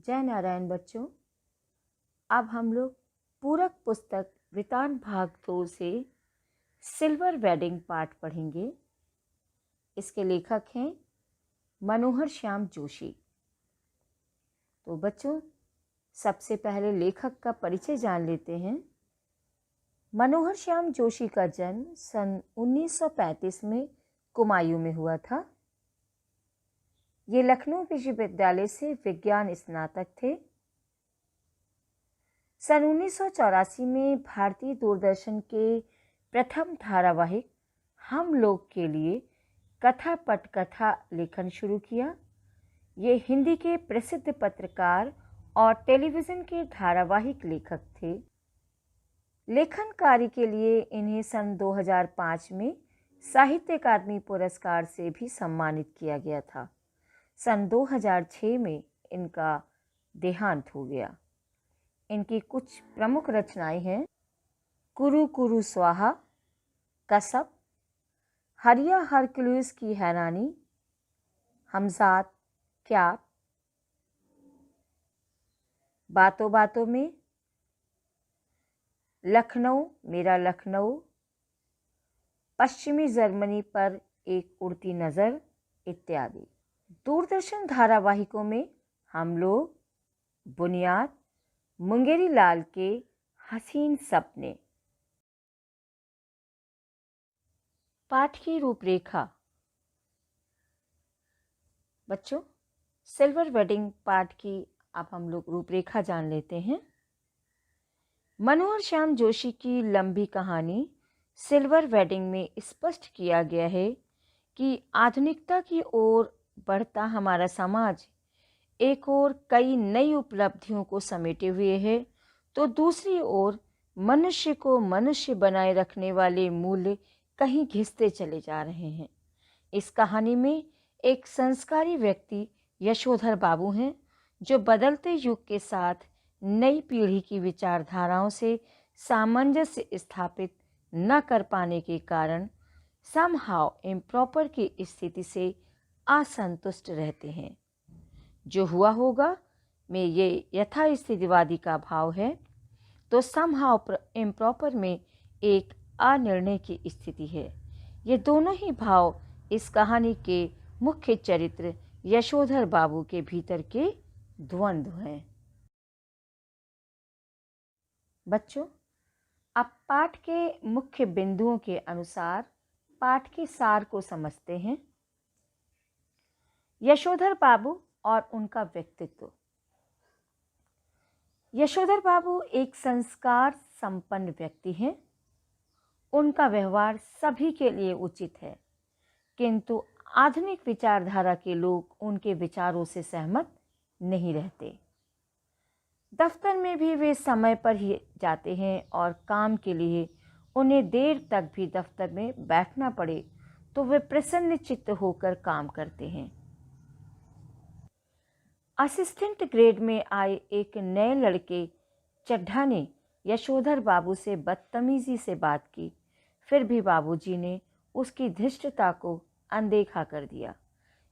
जय नारायण बच्चों। अब हम लोग पूरक पुस्तक वृतांत भाग 2 से सिल्वर वेडिंग पार्ट पढ़ेंगे। इसके लेखक हैं मनोहर श्याम जोशी। तो बच्चों, सबसे पहले लेखक का परिचय जान लेते हैं। मनोहर श्याम जोशी का जन्म सन 1935 में कुमायूं में हुआ था। ये लखनऊ विश्वविद्यालय से विज्ञान स्नातक थे। सन 1984 में भारतीय दूरदर्शन के प्रथम धारावाहिक हम लोग के लिए कथा पटकथा लेखन शुरू किया। ये हिंदी के प्रसिद्ध पत्रकार और टेलीविज़न के धारावाहिक लेखक थे। लेखन कार्य के लिए इन्हें सन 2005 में साहित्य अकादमी पुरस्कार से भी सम्मानित किया गया था। सन 2006 में इनका देहांत हो गया। इनकी कुछ प्रमुख रचनाएं हैं कुरु कुरु स्वाहा, कसब, हरिया हरक्यूलिस की हैरानी, हमजाद, क्या, बातों बातों में, लखनऊ मेरा लखनऊ, पश्चिमी जर्मनी पर एक उड़ती नज़र इत्यादि। दूरदर्शन धारावाहिकों में हम लोग, बुनियाद, मुंगेरी लाल के हसीन सपने। पाठ की रूपरेखा। बच्चों, सिल्वर वेडिंग पाठ की अब हम लोग रूपरेखा जान लेते हैं। मनोहर श्याम जोशी की लंबी कहानी सिल्वर वेडिंग में स्पष्ट किया गया है कि आधुनिकता की ओर बढ़ता हमारा समाज एक ओर कई नई उपलब्धियों को समेटे हुए है, तो दूसरी ओर मनुष्य को मनुष्य बनाए रखने वाले मूल्य कहीं घिसते चले जा रहे हैं। इस कहानी में एक संस्कारी व्यक्ति यशोधर बाबू हैं, जो बदलते युग के साथ नई पीढ़ी की विचारधाराओं से सामंजस्य स्थापित न कर पाने के कारण समहाउ इम्प्रॉपर की स्थिति से असंतुष्ट रहते हैं। जो हुआ होगा में ये यथास्थितिवादी का भाव है, तो समहाउ इम्प्रॉपर में एक अनिर्णय की स्थिति है। ये दोनों ही भाव इस कहानी के मुख्य चरित्र यशोधर बाबू के भीतर के द्वंद्व हैं। बच्चों, अब पाठ के मुख्य बिंदुओं के अनुसार पाठ के सार को समझते हैं। यशोधर बाबू और उनका व्यक्तित्व। यशोधर बाबू एक संस्कार संपन्न व्यक्ति हैं। उनका व्यवहार सभी के लिए उचित है, किंतु आधुनिक विचारधारा के लोग उनके विचारों से सहमत नहीं रहते। दफ्तर में भी वे समय पर ही जाते हैं और काम के लिए उन्हें देर तक भी दफ्तर में बैठना पड़े तो वे प्रसन्न चित्त होकर काम करते हैं। असिस्टेंट ग्रेड में आए एक नए लड़के चड्ढा ने यशोधर बाबू से बदतमीजी से बात की, फिर भी बाबूजी ने उसकी धृष्टता को अनदेखा कर दिया।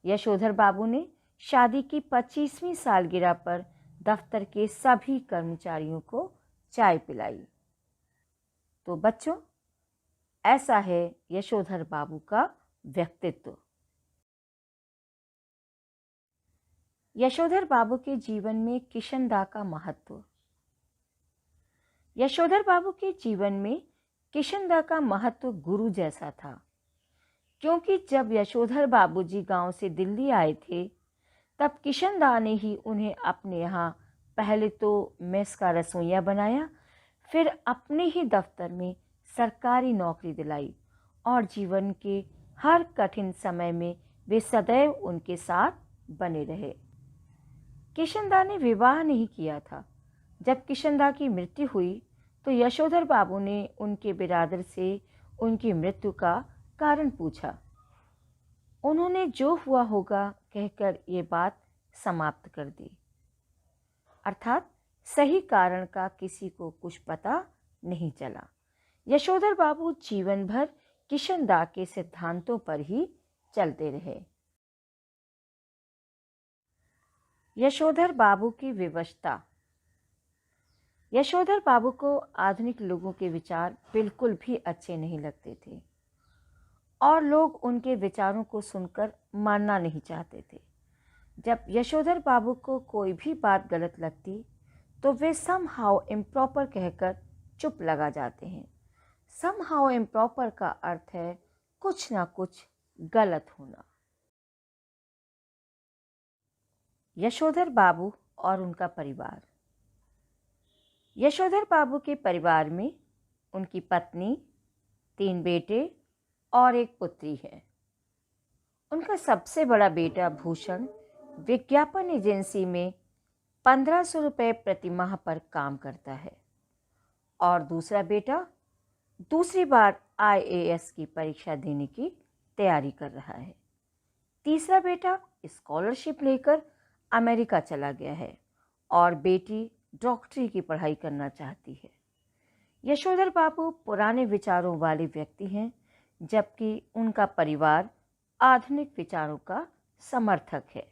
यशोधर बाबू ने शादी की 25वीं सालगिरह पर दफ्तर के सभी कर्मचारियों को चाय पिलाई। तो बच्चों, ऐसा है यशोधर बाबू का व्यक्तित्व। यशोधर बाबू के जीवन में किशनदा का महत्व। यशोधर बाबू के जीवन में किशनदा का महत्व गुरु जैसा था, क्योंकि जब यशोधर बाबूजी गांव से दिल्ली आए थे, तब किशनदा ने ही उन्हें अपने यहाँ पहले तो मेस का रसोइया बनाया, फिर अपने ही दफ्तर में सरकारी नौकरी दिलाई और जीवन के हर कठिन समय में वे सदैव उनके साथ बने रहे। किशनदा ने विवाह नहीं किया था। जब किशनदा की मृत्यु हुई तो यशोधर बाबू ने उनके बिरादर से उनकी मृत्यु का कारण पूछा। उन्होंने जो हुआ होगा कहकर ये बात समाप्त कर दी, अर्थात सही कारण का किसी को कुछ पता नहीं चला। यशोधर बाबू जीवन भर किशनदा के सिद्धांतों पर ही चलते रहे। यशोधर बाबू की विवशता। यशोधर बाबू को आधुनिक लोगों के विचार बिल्कुल भी अच्छे नहीं लगते थे और लोग उनके विचारों को सुनकर मानना नहीं चाहते थे। जब यशोधर बाबू को कोई भी बात गलत लगती तो वे समहाउ इम्प्रॉपर कहकर चुप लगा जाते हैं। समहाउ इम्प्रॉपर का अर्थ है कुछ ना कुछ गलत होना। यशोधर बाबू और उनका परिवार। यशोधर बाबू के परिवार में उनकी पत्नी, 3 बेटे और एक पुत्री है। उनका सबसे बड़ा बेटा भूषण विज्ञापन एजेंसी में 1500 रुपये प्रति माह पर काम करता है और दूसरा बेटा दूसरी बार IAS की परीक्षा देने की तैयारी कर रहा है। तीसरा बेटा स्कॉलरशिप लेकर अमेरिका चला गया है और बेटी डॉक्टरी की पढ़ाई करना चाहती है। यशोधर बाबू पुराने विचारों वाले व्यक्ति हैं, जबकि उनका परिवार आधुनिक विचारों का समर्थक है।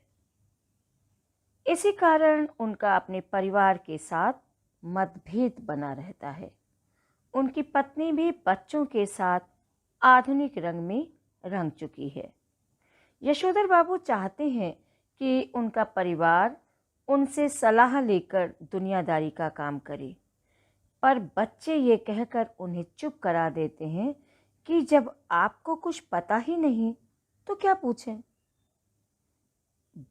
इसी कारण उनका अपने परिवार के साथ मतभेद बना रहता है। उनकी पत्नी भी बच्चों के साथ आधुनिक रंग में रंग चुकी है। यशोधर बाबू चाहते हैं कि उनका परिवार उनसे सलाह लेकर दुनियादारी का काम करे, पर बच्चे ये कहकर उन्हें चुप करा देते हैं कि जब आपको कुछ पता ही नहीं तो क्या पूछें।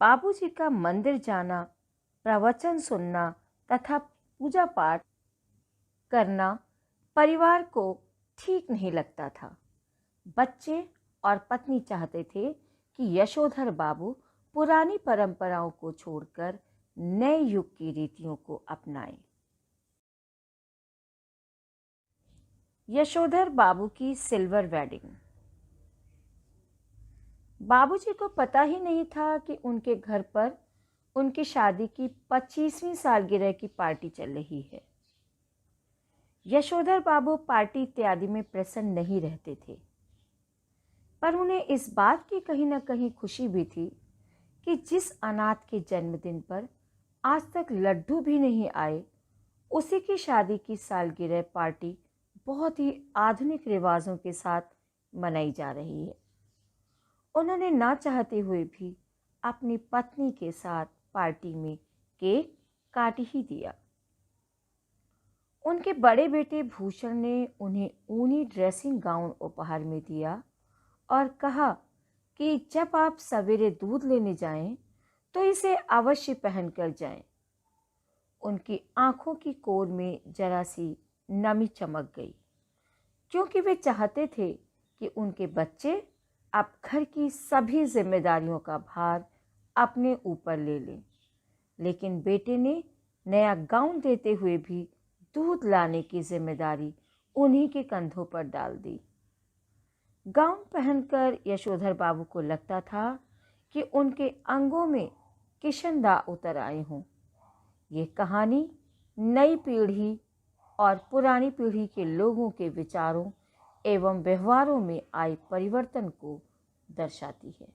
बाबूजी का मंदिर जाना, प्रवचन सुनना तथा पूजा पाठ करना परिवार को ठीक नहीं लगता था। बच्चे और पत्नी चाहते थे कि यशोधर बाबू पुरानी परंपराओं को छोड़कर नए युग की रीतियों को अपनाएं। यशोधर बाबू की सिल्वर वेडिंग। बाबूजी को पता ही नहीं था कि उनके घर पर उनकी शादी की 25वीं सालगिरह की पार्टी चल रही है। यशोधर बाबू पार्टी इत्यादि में प्रसन्न नहीं रहते थे, पर उन्हें इस बात की कहीं न कहीं खुशी भी थी कि जिस अनाथ के जन्मदिन पर आज तक लड्डू भी नहीं आए, उसी की शादी की सालगिरह पार्टी बहुत ही आधुनिक रिवाजों के साथ मनाई जा रही है। उन्होंने ना चाहते हुए भी अपनी पत्नी के साथ पार्टी में केक काट ही दिया। उनके बड़े बेटे भूषण ने उन्हें ऊनी ड्रेसिंग गाउन उपहार में दिया और कहा कि जब आप सवेरे दूध लेने जाएं तो इसे अवश्य पहनकर जाएं। उनकी आंखों की कोर में जरा सी नमी चमक गई, क्योंकि वे चाहते थे कि उनके बच्चे अब घर की सभी जिम्मेदारियों का भार अपने ऊपर ले लें। लेकिन बेटे ने नया गाउन देते हुए भी दूध लाने की जिम्मेदारी उन्हीं के कंधों पर डाल दी। गाउन पहनकर यशोधर बाबू को लगता था कि उनके अंगों में किशनदा उतर आए हों। ये कहानी नई पीढ़ी और पुरानी पीढ़ी के लोगों के विचारों एवं व्यवहारों में आए परिवर्तन को दर्शाती है।